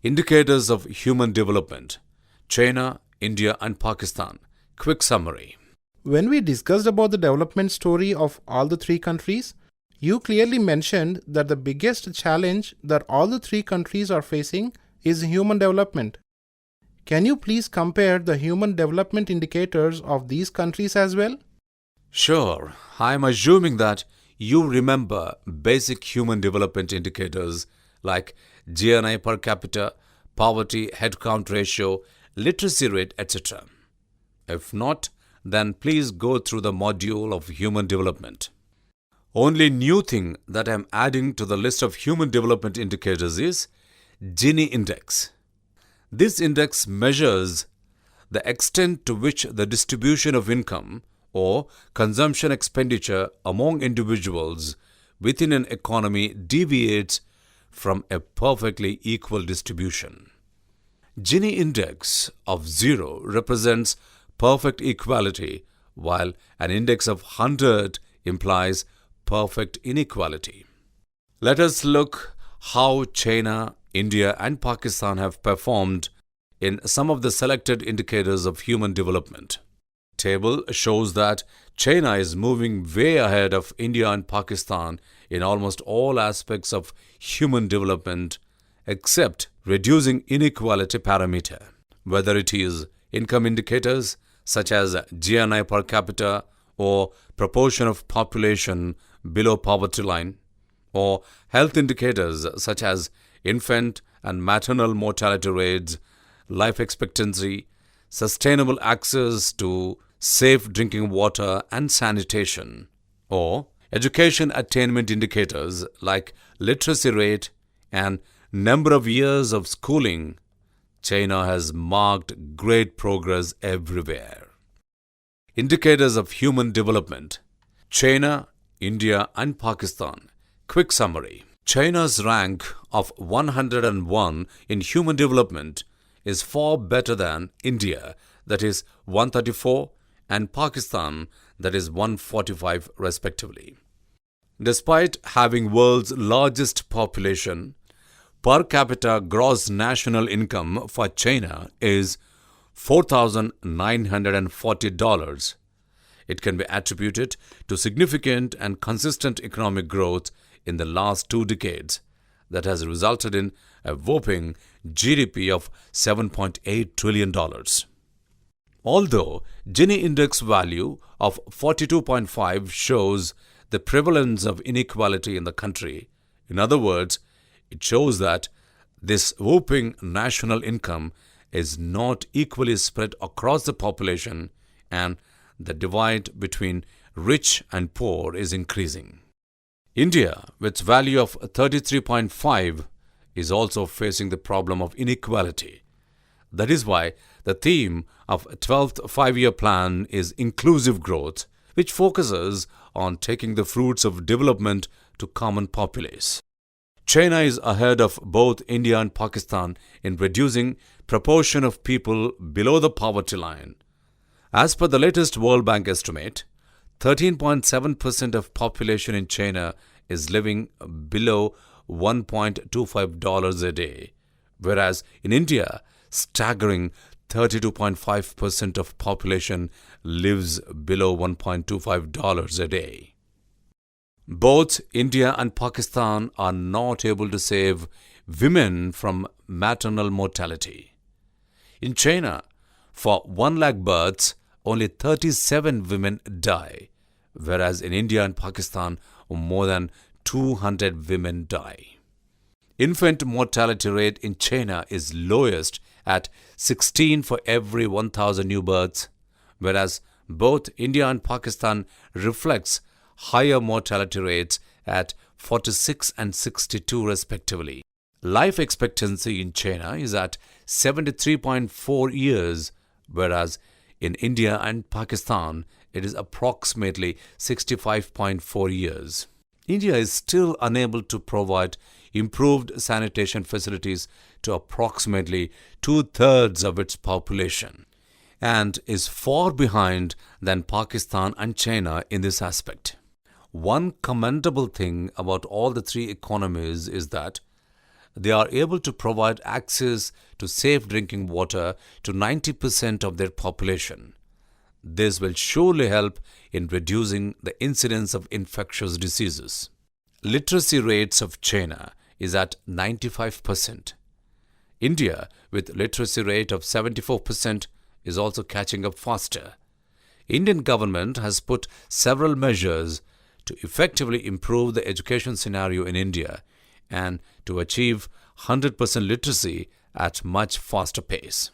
Indicators of human development: China, India and Pakistan. Quick summary. When we discussed about the development story of all the three countries, you clearly mentioned that the biggest challenge that all the three countries are facing is human development. Can you please compare the human development indicators of these countries as well? Sure, I am assuming that you remember basic human development indicators like GNI per capita, poverty headcount ratio, literacy rate, etc. If not, then please go through the module of human development. Only new thing that I am adding to the list of human development indicators is Gini index. This index measures the extent to which the distribution of income or consumption expenditure among individuals within an economy deviates from a perfectly equal distribution. Gini index of 0 represents perfect equality, while an index of 100 implies perfect inequality. Let us look how China, India and Pakistan have performed in some of the selected indicators of human development. Table shows that China is moving way ahead of India and Pakistan in almost all aspects of human development except reducing inequality parameter, whether it is income indicators such as GNI per capita or proportion of population below poverty line, or health indicators such as infant and maternal mortality rates, life expectancy, sustainable access to safe drinking water and sanitation, or education attainment indicators like literacy rate and number of years of schooling. China has marked great progress everywhere. Indicators of human development: China, India and Pakistan. Quick summary. China's rank of 101 in human development is far better than India, that is 134, and Pakistan, that is 145 respectively. Despite having world's largest population, per capita gross national income for China is $4,940. It can be attributed to significant and consistent economic growth in the last 2 decades that has resulted in a whopping GDP of $7.8 trillion. Although Gini index value of 42.5 shows the prevalence of inequality in the country, in other words, it shows that this whopping national income is not equally spread across the population and the divide between rich and poor is increasing. India, with value of 33.5, is also facing the problem of inequality. That is why the theme of 12th Five-Year Plan is inclusive growth, which focuses on taking the fruits of development to common populace. China is ahead of both India and Pakistan in reducing proportion of people below the poverty line. As per the latest World Bank estimate, 13.7% of population in China is living below $1.25 a day, whereas in India, staggering 32.5% of population lives below $1.25 a day. Both India and Pakistan are not able to save women from maternal mortality. In China, for 1 lakh births, only 37 women die, whereas in India and Pakistan, more than 200 women die. Infant mortality rate in China is lowest at 16 for every 1,000 new births, whereas both India and Pakistan reflects higher mortality rates at 46 and 62 respectively. Life expectancy in China is at 73.4 years, whereas in India and Pakistan it is approximately 65.4 years. India is still unable to provide improved sanitation facilities to approximately 2/3 of its population and is far behind than Pakistan and China in this aspect. One commendable thing about all the three economies is that they are able to provide access to safe drinking water to 90% of their population. This will surely help in reducing the incidence of infectious diseases. Literacy rates of China is at 95%. India, with literacy rate of 74%, is also catching up faster. Indian government has put several measures to effectively improve the education scenario in India and to achieve 100% literacy at much faster pace.